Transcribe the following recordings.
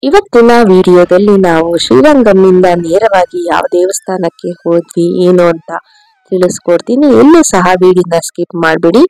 ಇವತ್ತಿನ ವಿಡಿಯೋದಲ್ಲಿ ನಾವು ಶ್ರೀರಂಗಂನಿಂದ ನೇರವಾಗಿ ಯಾವ ದೇವಸ್ಥಾನಕ್ಕೆ ಹೋದ್ವಿ ಏನು ಅಂತ ತಿಳಿಸ್ಕೊಡ್ತೀನಿ. ಎಲ್ಲೂ ಸಹ ವಿಡಿಯೋನ ಸ್ಕಿಪ್ ಮಾಡಬೇಡಿ.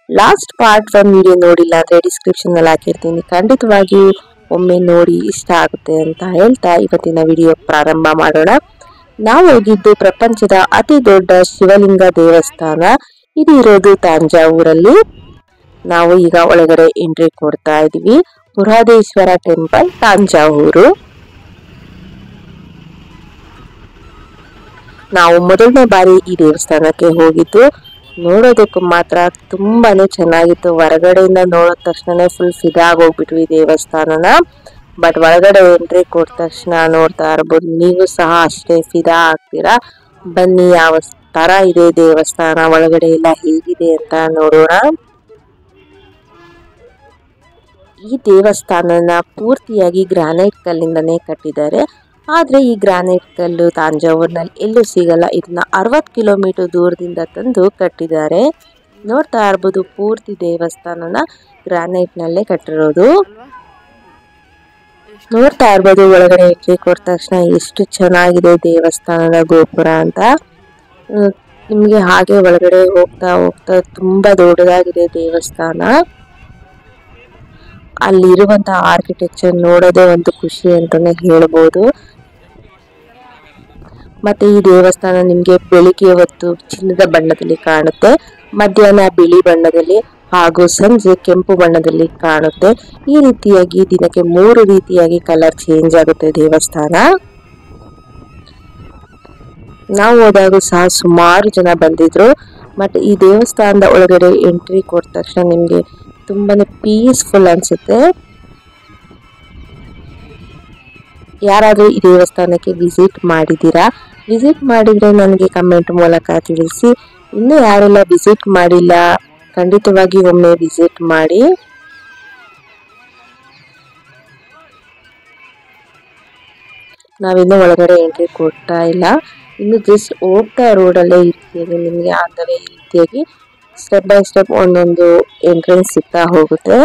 ಲಾಸ್ಟ್ ಪಾರ್ಟ್ 1 ವಿಡಿಯೋ ನೋಡಿಲ್ಲ ಅಂದ್ರೆ ಡಿಸ್ಕ್ರಿಪ್ಷನ್ ಅಲ್ಲಿ ಹಾಕಿರ್ತೀನಿ, ಖಂಡಿತವಾಗಿ ಒಮ್ಮೆ ನೋಡಿ, ಇಷ್ಟ ಆಗುತ್ತೆ ಅಂತ ಹೇಳ್ತಾ ಇವತ್ತಿನ ವಿಡಿಯೋ ಪ್ರಾರಂಭ ಮಾಡೋಣ. ನಾವು ಹೋಗಿದ್ದು ಪ್ರಪಂಚದ ಅತಿ ದೊಡ್ಡ ಶಿವಲಿಂಗ ದೇವಸ್ಥಾನ. ಇದು ಇರೋದು ತಾಂಜಾವೂರಲ್ಲಿ. ನಾವು ಈಗ ಒಳಗಡೆ ಎಂಟ್ರಿ ಕೊಡ್ತಾ ಇದೀವಿ. ಬೃಹದೇಶ್ವರ ಟೆಂಪಲ್, ತಾಂಜಾವೂರು. ನಾವು ಮೊದಲನೇ ಬಾರಿ ಈ ದೇವಸ್ಥಾನಕ್ಕೆ ಹೋಗಿದ್ದು. ನೋಡೋದಕ್ಕೂ ಮಾತ್ರ ತುಂಬಾನೇ ಚೆನ್ನಾಗಿತ್ತು. ಹೊರಗಡೆಯಿಂದ ನೋಡಿದ ತಕ್ಷಣ ಫುಲ್ ಫಿದಾ ಆಗೋಗ್ಬಿಟ್ವಿ ಈ ದೇವಸ್ಥಾನನ. ಬಟ್ ಒಳಗಡೆ ಎಂಟ್ರಿ ಕೊಟ್ಟ ತಕ್ಷಣ ನೋಡ್ತಾ ಇರ್ಬೋದು, ನೀವು ಸಹ ಅಷ್ಟೇ ಫಿದಾ ಆಗ್ತೀರಾ. ಬನ್ನಿ ಯಾವ ತರ ಇದೆ ದೇವಸ್ಥಾನ, ಒಳಗಡೆ ಎಲ್ಲ ಹೇಗಿದೆ ಅಂತ ನೋಡೋಣ. ಈ ದೇವಸ್ಥಾನನ ಪೂರ್ತಿಯಾಗಿ ಗ್ರಾನೈಟ್ ಕಲ್ಲಿಂದನೇ ಕಟ್ಟಿದ್ದಾರೆ. ಆದ್ರೆ ಈ ಗ್ರಾನೈಟ್ ಕಲ್ಲು ತಾಂಜಾವೂರಿನಲ್ಲಿ ಎಲ್ಲೂ ಸಿಗಲ್ಲ. ಇದನ್ನ 60 ಕಿಲೋಮೀಟರ್ ದೂರದಿಂದ ತಂದು ಕಟ್ಟಿದ್ದಾರೆ. ನೋಡ್ತಾ ಇರ್ಬೋದು, ಪೂರ್ತಿ ದೇವಸ್ಥಾನನ ಗ್ರಾನೈಟ್ ನಲ್ಲೇ ಕಟ್ಟಿರೋದು. ನೋಡ್ತಾ ಇರ್ಬೋದು, ಒಳಗಡೆ ಎಂಟ್ರಿ ಕೊಟ್ಟ ತಕ್ಷಣ ಎಷ್ಟು ಚೆನ್ನಾಗಿದೆ ದೇವಸ್ಥಾನದ ಗೋಪುರ ಅಂತ. ನಿಮ್ಗೆ ಹಾಗೆ ಒಳಗಡೆ ಹೋಗ್ತಾ ಹೋಗ್ತಾ ತುಂಬಾ ದೊಡ್ಡದಾಗಿದೆ ದೇವಸ್ಥಾನ. ಅಲ್ಲಿರುವಂತಹ ಆರ್ಕಿಟೆಕ್ಚರ್ ನೋಡೋದೇ ಒಂದು ಖುಷಿ ಅಂತಾನೆ ಹೇಳ್ಬೋದು. ಮತ್ತೆ ಈ ದೇವಸ್ಥಾನ ನಿಮ್ಗೆ ಬೆಳಿಗ್ಗೆ ಹೊತ್ತು ಚಿನ್ನದ ಬಣ್ಣದಲ್ಲಿ ಕಾಣುತ್ತೆ, ಮಧ್ಯಾಹ್ನ ಬಿಳಿ ಬಣ್ಣದಲ್ಲಿ ಹಾಗೂ ಸಂಜೆ ಕೆಂಪು ಬಣ್ಣದಲ್ಲಿ ಕಾಣುತ್ತೆ. ಈ ರೀತಿಯಾಗಿ ದಿನಕ್ಕೆ 3 ರೀತಿಯಾಗಿ ಕಲರ್ ಚೇಂಜ್ ಆಗುತ್ತೆ ದೇವಸ್ಥಾನ. ನಾವು ಹೋದಾಗ ಸಹ ಸುಮಾರು ಜನ ಬಂದಿದ್ರು. ಬಟ್ ಈ ದೇವಸ್ಥಾನದ ಒಳಗಡೆ ಎಂಟ್ರಿ ಕೊಟ್ಟ ತಕ್ಷಣ ನಿಮ್ಗೆ ತುಂಬಾನೇ ಪೀಸ್ಫುಲ್ ಅನ್ಸುತ್ತೆ. ಯಾರಾದ್ರೂ ಈ ದೇವಸ್ಥಾನಕ್ಕೆ ವಿಸಿಟ್ ಮಾಡಿದ್ದೀರಾ? ವಿಸಿಟ್ ಮಾಡಿದ್ರೆ ನನಗೆ ಕಮೆಂಟ್ ಮೂಲಕ ತಿಳಿಸಿ. ಇನ್ನು ಯಾರೆಲ್ಲ ವಿಸಿಟ್ ಮಾಡಿಲ್ಲ, ಖಂಡಿತವಾಗಿ ಒಮ್ಮೆ ವಿಸಿಟ್ ಮಾಡಿ. ನಾವಿನ್ನು ಒಳಗಡೆ ಎಂಟ್ರಿ ಕೊಡ್ತಾ ಇಲ್ಲ, ಇನ್ನು ಜಸ್ಟ್ ಹೋಗ್ತಾ ರೋಡಲ್ಲೇ ಇರ್ತೀವಿ. ನಿಮಗೆ ಆದರೆ ಈ ರೀತಿಯಾಗಿ ಸ್ಟೆಪ್ ಬೈ ಸ್ಟೆಪ್ ಒಂದೊಂದು ಎಂಟ್ರೆನ್ಸ್ ಸಿಗ್ತಾ ಹೋಗುತ್ತೆ.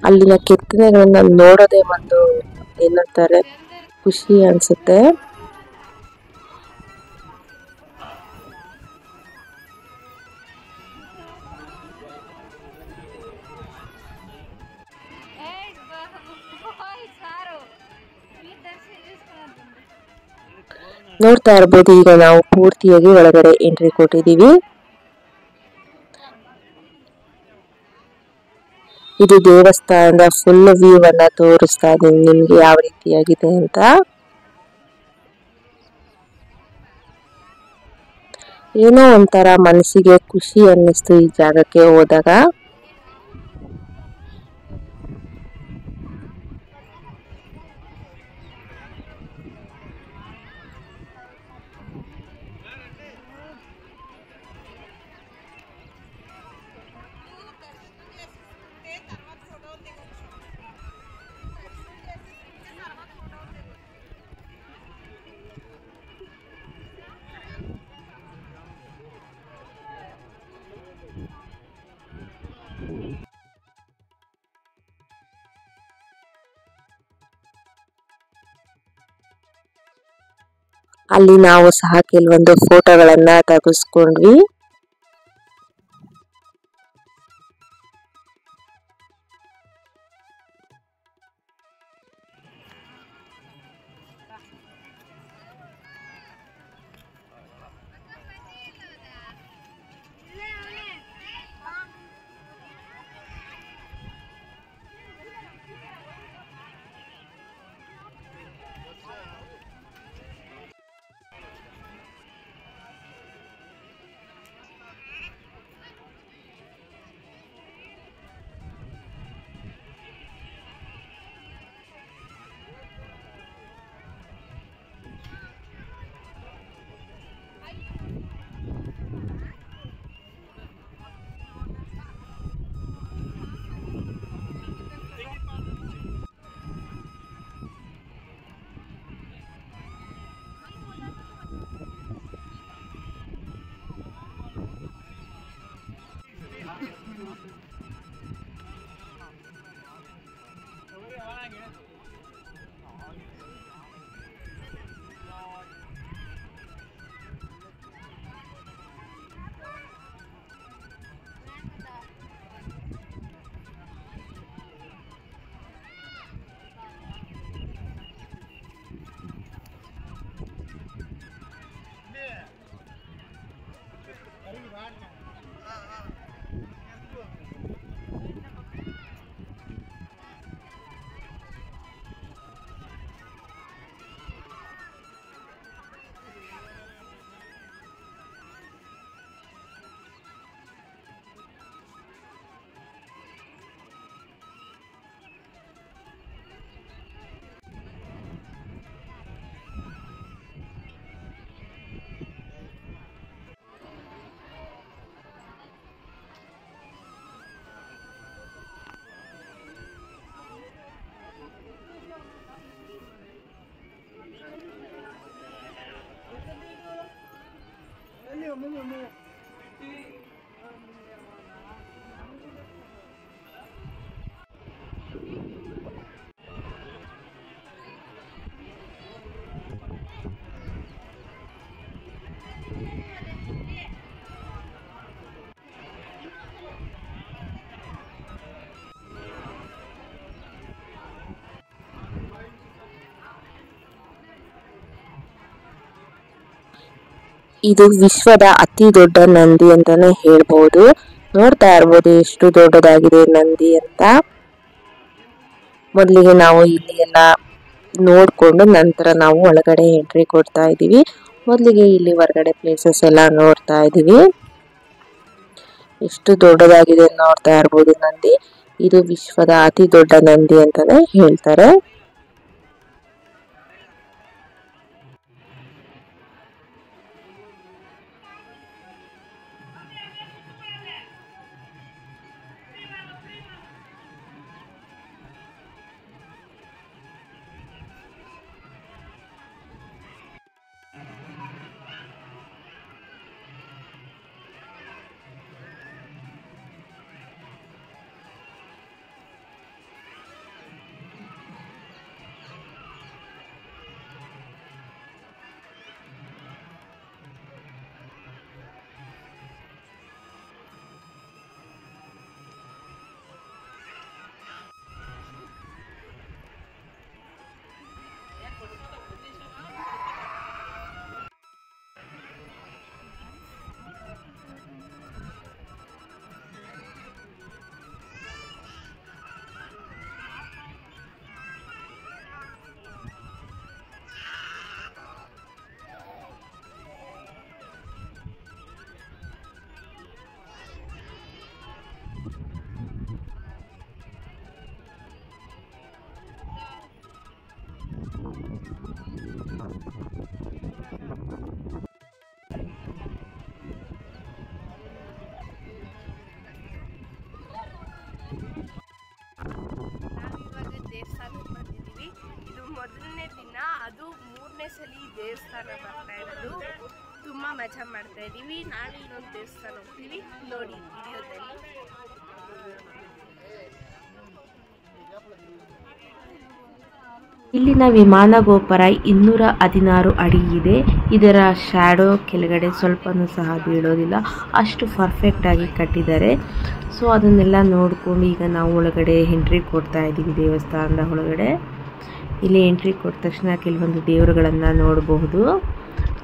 ಅಲ್ಲಿನ ಕೆತ್ತನೆಗಳನ್ನ ನೋಡೋದೇ ಒಂದು ಏನಂತಾರೆ ಖುಷಿ ಅನ್ಸುತ್ತೆ. ನೋಡ್ತಾ ಇರ್ಬೋದು, ಈಗ ನಾವು ಪೂರ್ತಿಯಾಗಿ ಒಳಗಡೆ ಎಂಟ್ರಿ ಕೊಟ್ಟಿದ್ದೀವಿ. ಇದು ದೇವಸ್ಥಾನದ ಫುಲ್ ವ್ಯೂ ಅನ್ನ ತೋರಿಸ್ತಾ ಇದ್ದೀನಿ ನಿಮ್ಗೆ ಯಾವ ರೀತಿಯಾಗಿದೆ ಅಂತ. ಏನೋ ಒಂಥರ ಮನಸ್ಸಿಗೆ ಖುಷಿ ಅನ್ನಿಸ್ತು ಈ ಜಾಗಕ್ಕೆ ಹೋದಾಗ. ಅಲ್ಲಿ ನಾವು ಸಹ ಕೆಲವೊಂದು ಫೋಟೋಗಳನ್ನ ತೆಗೆಸ್ಕೊಂಡ್ವಿ. ಇದು ವಿಶ್ವದ ಅತಿ ದೊಡ್ಡ ನಂದಿ ಅಂತಾನೆ ಹೇಳ್ಬಹುದು. ನೋಡ್ತಾ ಇರ್ಬೋದು ಎಷ್ಟು ದೊಡ್ಡದಾಗಿದೆ ನಂದಿ ಅಂತ. ಮೊದಲಿಗೆ ನಾವು ಇಲ್ಲಿ ಎಲ್ಲ ನೋಡ್ಕೊಂಡು ನಂತರ ನಾವು ಒಳಗಡೆ ಎಂಟ್ರಿ ಕೊಡ್ತಾ ಇದೀವಿ. ಮೊದಲಿಗೆ ಇಲ್ಲಿ ಹೊರಗಡೆ ಪ್ಲೇಸಸ್ ಎಲ್ಲ ನೋಡ್ತಾ ಇದೀವಿ. ಎಷ್ಟು ದೊಡ್ಡದಾಗಿದೆ ನೋಡ್ತಾ ಇರ್ಬೋದು ನಂದಿ. ಇದು ವಿಶ್ವದ ಅತಿ ದೊಡ್ಡ ನಂದಿ ಅಂತಾನೆ ಹೇಳ್ತಾರೆ. ಮೊದಲನೇ ದಿನ, ಅದು ಮೂರನೇ ಸಲ ದೇವಸ್ಥಾನ ಬರ್ತಾ ಇರೋದು. ತುಂಬಾ ಮಜಾ ಮಾಡ್ತಾ ಇದೀವಿ. ನಾಳೆ ಇನ್ನೊಂದು ದೇವಸ್ಥಾನ ಹೋಗ್ತೀವಿ, ನೋಡಿ ವಿಡಿಯೋದಲ್ಲಿ. ಇಲ್ಲಿನ ವಿಮಾನ ಗೋಪುರ 216 ಅಡಿ ಇದೆ. ಇದರ ಶ್ಯಾಡೋ ಕೆಳಗಡೆ ಸ್ವಲ್ಪನೂ ಸಹ ಬೀಳೋದಿಲ್ಲ, ಅಷ್ಟು ಪರ್ಫೆಕ್ಟ್ ಆಗಿ ಕಟ್ಟಿದ್ದಾರೆ. ಸೊ ಅದನ್ನೆಲ್ಲ ನೋಡ್ಕೊಂಡು ಈಗ ನಾವು ಒಳಗಡೆ ಎಂಟ್ರಿ ಕೊಡ್ತಾ ಇದ್ದೀವಿ ದೇವಸ್ಥಾನದ ಒಳಗಡೆ. ಇಲ್ಲಿ ಎಂಟ್ರಿ ಕೊಟ್ಟ ತಕ್ಷಣ ಕೆಲವೊಂದು ದೇವರುಗಳನ್ನು ನೋಡಬಹುದು.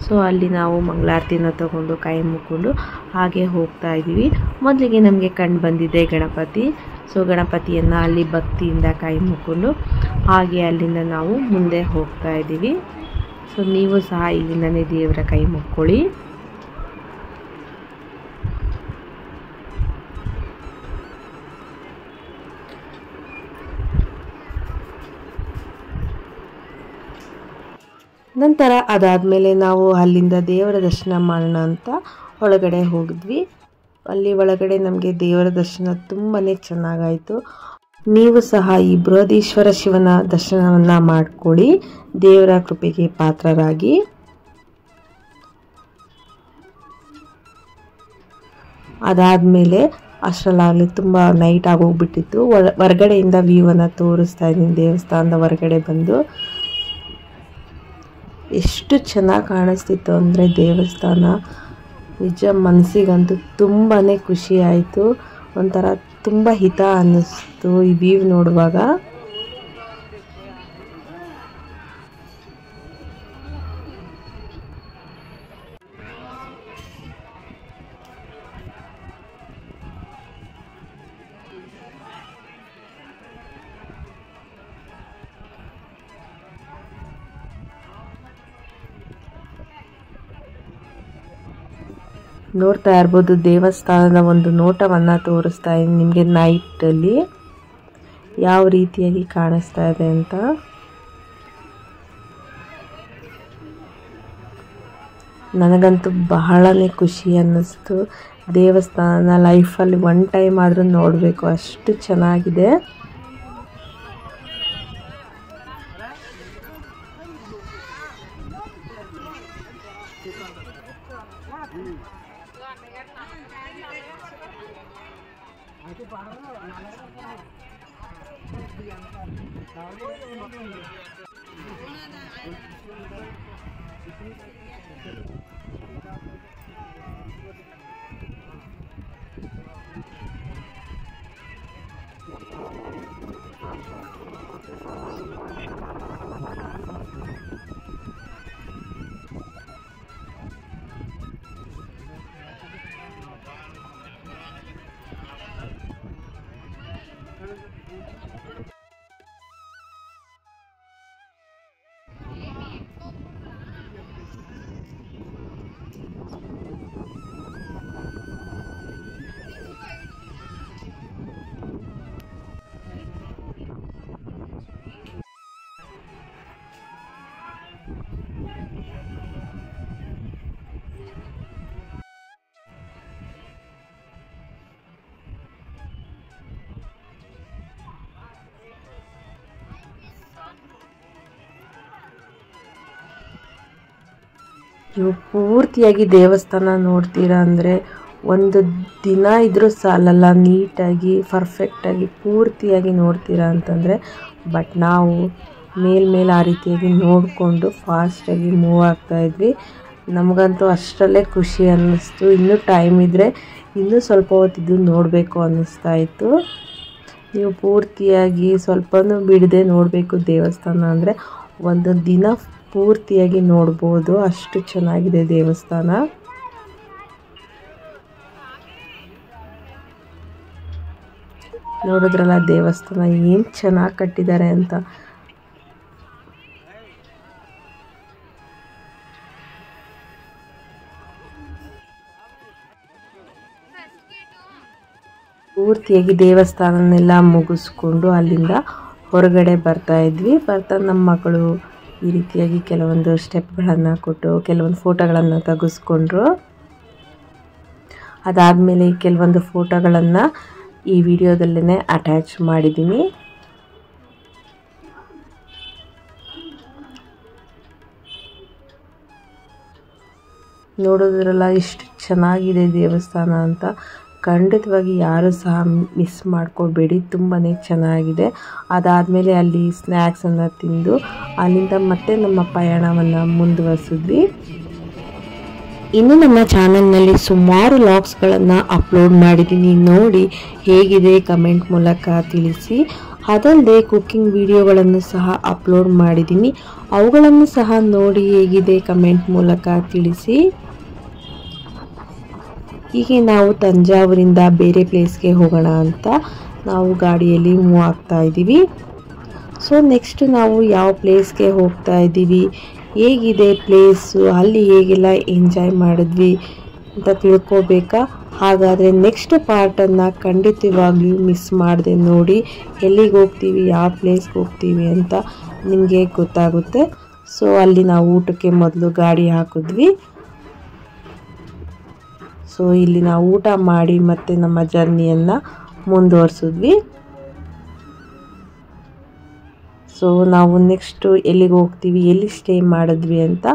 ಸೊ ಅಲ್ಲಿ ನಾವು ಮಂಗಳಾರತಿನ ತಗೊಂಡು ಕೈ ಮುಕ್ಕೊಂಡು ಹಾಗೆ ಹೋಗ್ತಾ ಇದ್ದೀವಿ. ಮೊದಲಿಗೆ ನಮಗೆ ಕಂಡು ಬಂದಿದೆ ಗಣಪತಿ. ಸೊ ಗಣಪತಿಯನ್ನು ಅಲ್ಲಿ ಭಕ್ತಿಯಿಂದ ಕೈ ಮುಕ್ಕೊಂಡು ಹಾಗೆ ಅಲ್ಲಿಂದ ನಾವು ಮುಂದೆ ಹೋಗ್ತಾ ಇದ್ದೀವಿ. ಸೊ ನೀವು ಸಹ ಇಲ್ಲಿಂದನೇ ದೇವರ ಕೈ ಮುಕ್ಕೊಳ್ಳಿ. ನಂತರ ಅದಾದಮೇಲೆ ನಾವು ಅಲ್ಲಿಂದ ದೇವರ ದರ್ಶನ ಮಾಡೋಣ ಅಂತ ಒಳಗಡೆ ಹೋಗಿದ್ವಿ. ಅಲ್ಲಿ ಒಳಗಡೆ ನಮಗೆ ದೇವರ ದರ್ಶನ ತುಂಬಾ ಚೆನ್ನಾಗಾಯಿತು. ನೀವು ಸಹ ಈ ಬೃಹದೀಶ್ವರ ಶಿವನ ದರ್ಶನವನ್ನು ಮಾಡ್ಕೊಳ್ಳಿ, ದೇವರ ಕೃಪೆಗೆ ಪಾತ್ರರಾಗಿ. ಅದಾದಮೇಲೆ ಅಷ್ಟರಲ್ಲಾಗಲಿ ತುಂಬ ನೈಟ್ ಆಗೋಗ್ಬಿಟ್ಟಿತ್ತು. ಹೊರಗಡೆಯಿಂದ ವ್ಯೂವನ್ನು ತೋರಿಸ್ತಾ ಇದ್ದೀನಿ. ದೇವಸ್ಥಾನದ ಹೊರಗಡೆ ಬಂದು ಎಷ್ಟು ಚೆನ್ನಾಗಿ ಕಾಣಿಸ್ತಿತ್ತು ಅಂದರೆ ದೇವಸ್ಥಾನ. ನಿಜ ಮನಸ್ಸಿಗಂತೂ ತುಂಬಾ ಖುಷಿ ಆಯಿತು. ಒಂಥರ ತುಂಬ ಹಿತ ಅನ್ನಿಸ್ತು ಈ ವ್ಯೂ ನೋಡುವಾಗ. ನೋಡ್ತಾ ಇರ್ಬೋದು ದೇವಸ್ಥಾನದ ಒಂದು ನೋಟವನ್ನು ತೋರಿಸ್ತಾ ಇದ್ದೀನಿ ನಿಮಗೆ ನೈಟಲ್ಲಿ ಯಾವ ರೀತಿಯಾಗಿ ಕಾಣಿಸ್ತಾ ಇದೆ ಅಂತ. ನನಗಂತೂ ಬಹಳನೇ ಖುಷಿ ಅನ್ನಿಸ್ತು. ದೇವಸ್ಥಾನ ಲೈಫಲ್ಲಿ ಒನ್ ಟೈಮ್ ಆದರೂ ನೋಡಬೇಕು, ಅಷ್ಟು ಚೆನ್ನಾಗಿದೆ. ನೀವು ಪೂರ್ತಿಯಾಗಿ ದೇವಸ್ಥಾನ ನೋಡ್ತೀರಾ ಅಂದರೆ ಒಂದು ದಿನ ಇದ್ರೂ ಸಾಲಲ್ಲ, ನೀಟಾಗಿ ಪರ್ಫೆಕ್ಟಾಗಿ ಪೂರ್ತಿಯಾಗಿ ನೋಡ್ತೀರಾ ಅಂತಂದರೆ. ಬಟ್ ನಾವು ಮೇಲ್ಮೇಲೆ ಆ ರೀತಿಯಾಗಿ ನೋಡಿಕೊಂಡು ಫಾಸ್ಟಾಗಿ ಮೂವ್ ಆಗ್ತಾಯಿದ್ವಿ. ನಮಗಂತೂ ಅಷ್ಟರಲ್ಲೇ ಖುಷಿ ಅನ್ನಿಸ್ತು. ಇನ್ನೂ ಟೈಮ್ ಇದ್ದರೆ ಇನ್ನೂ ಸ್ವಲ್ಪ ಹೊತ್ತಿದ್ದು ನೋಡಬೇಕು ಅನ್ನಿಸ್ತಾ ಇತ್ತು. ನೀವು ಪೂರ್ತಿಯಾಗಿ ಸ್ವಲ್ಪನೂ ಬಿಡದೆ ನೋಡಬೇಕು ದೇವಸ್ಥಾನ ಅಂದರೆ ಒಂದು ದಿನ ಪೂರ್ತಿಯಾಗಿ ನೋಡ್ಬೋದು, ಅಷ್ಟು ಚೆನ್ನಾಗಿದೆ ದೇವಸ್ಥಾನ. ನೋಡಿದ್ರಲ್ಲ ದೇವಸ್ಥಾನ ಏನು ಚೆನ್ನಾಗಿ ಕಟ್ಟಿದ್ದಾರೆ ಅಂತ. ಪೂರ್ತಿಯಾಗಿ ದೇವಸ್ಥಾನನೆಲ್ಲ ಮುಗಿಸ್ಕೊಂಡು ಅಲ್ಲಿಂದ ಹೊರಗಡೆ ಬರ್ತಾ ಇದ್ವಿ. ಬರ್ತಾ ನಮ್ಮ ಮಕ್ಕಳು ಈ ರೀತಿಯಾಗಿ ಕೆಲವೊಂದು ಸ್ಟೆಪ್ಗಳನ್ನು ಕೊಟ್ಟು ಕೆಲವೊಂದು ಫೋಟೋಗಳನ್ನು ತೆಗೆಸ್ಕೊಂಡ್ರು. ಅದಾದಮೇಲೆ ಕೆಲವೊಂದು ಫೋಟೋಗಳನ್ನು ಈ ವಿಡಿಯೋದಲ್ಲೇ ಅಟ್ಯಾಚ್ ಮಾಡಿದ್ದೀನಿ. ನೋಡೋದ್ರಲ್ಲ ಎಷ್ಟು ಚೆನ್ನಾಗಿದೆ ದೇವಸ್ಥಾನ ಅಂತ. ಖಂಡಿತವಾಗಿ ಯಾರೂ ಸಹ ಮಿಸ್ ಮಾಡ್ಕೋಬೇಡಿ, ತುಂಬಾ ಚೆನ್ನಾಗಿದೆ. ಅದಾದಮೇಲೆ ಅಲ್ಲಿ ಸ್ನ್ಯಾಕ್ಸನ್ನು ತಿಂದು ಅಲ್ಲಿಂದ ಮತ್ತೆ ನಮ್ಮ ಪಯಣವನ್ನು ಮುಂದುವರಿಸಿದ್ವಿ. ಇನ್ನು ನಮ್ಮ ಚಾನಲ್ನಲ್ಲಿ ಸುಮಾರು ವ್ಲಾಗ್ಸ್ಗಳನ್ನು ಅಪ್ಲೋಡ್ ಮಾಡಿದ್ದೀನಿ, ನೋಡಿ ಹೇಗಿದೆ ಕಮೆಂಟ್ ಮೂಲಕ ತಿಳಿಸಿ. ಅದಲ್ಲದೆ ಕುಕ್ಕಿಂಗ್ ವಿಡಿಯೋಗಳನ್ನು ಸಹ ಅಪ್ಲೋಡ್ ಮಾಡಿದ್ದೀನಿ, ಅವುಗಳನ್ನು ಸಹ ನೋಡಿ ಹೇಗಿದೆ ಕಮೆಂಟ್ ಮೂಲಕ ತಿಳಿಸಿ. ಹೀಗೆ ನಾವು ತಂಜಾವೂರಿಂದ ಬೇರೆ ಪ್ಲೇಸ್ಗೆ ಹೋಗೋಣ ಅಂತ ನಾವು ಗಾಡಿಯಲ್ಲಿ ಮೂವ್ ಆಗ್ತಾ ಇದ್ದೀವಿ. ಸೊ ನೆಕ್ಸ್ಟ್ ನಾವು ಯಾವ ಪ್ಲೇಸ್ಗೆ ಹೋಗ್ತಾ ಇದ್ದೀವಿ, ಹೇಗಿದೆ ಪ್ಲೇಸು, ಅಲ್ಲಿ ಹೇಗೆಲ್ಲ ಎಂಜಾಯ್ ಮಾಡಿದ್ವಿ ಅಂತ ತಿಳ್ಕೋಬೇಕಾ? ಹಾಗಾದರೆ ನೆಕ್ಸ್ಟ್ ಪಾರ್ಟನ್ನು ಖಂಡಿತವಾಗ್ಲೂ ಮಿಸ್ ಮಾಡದೆ ನೋಡಿ. ಎಲ್ಲಿಗೆ ಹೋಗ್ತೀವಿ, ಯಾವ ಪ್ಲೇಸ್ಗೆ ಹೋಗ್ತೀವಿ ಅಂತ ನಿಮಗೆ ಗೊತ್ತಾಗುತ್ತೆ. ಸೊ ಅಲ್ಲಿ ನಾವು ಊಟಕ್ಕೆ ಮೊದಲು ಗಾಡಿ ಹಾಕಿದ್ವಿ. ಸೊ ಇಲ್ಲಿ ನಾವು ಊಟ ಮಾಡಿ ಮತ್ತೆ ನಮ್ಮ ಜರ್ನಿಯನ್ನು ಮುಂದುವರಿಸಿದ್ವಿ. ಸೊ ನಾವು ನೆಕ್ಸ್ಟು ಎಲ್ಲಿಗೆ ಹೋಗ್ತೀವಿ, ಎಲ್ಲಿ ಸ್ಟೇ ಮಾಡಿದ್ವಿ ಅಂತ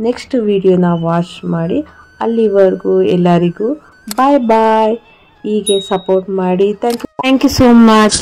ನೆಕ್ಸ್ಟ್ ವಿಡಿಯೋನ ವಾಚ್ ಮಾಡಿ. ಅಲ್ಲಿವರೆಗೂ ಎಲ್ಲರಿಗೂ ಬಾಯ್ ಬಾಯ್. ಹೀಗೆ ಸಪೋರ್ಟ್ ಮಾಡಿ. Thank you so much.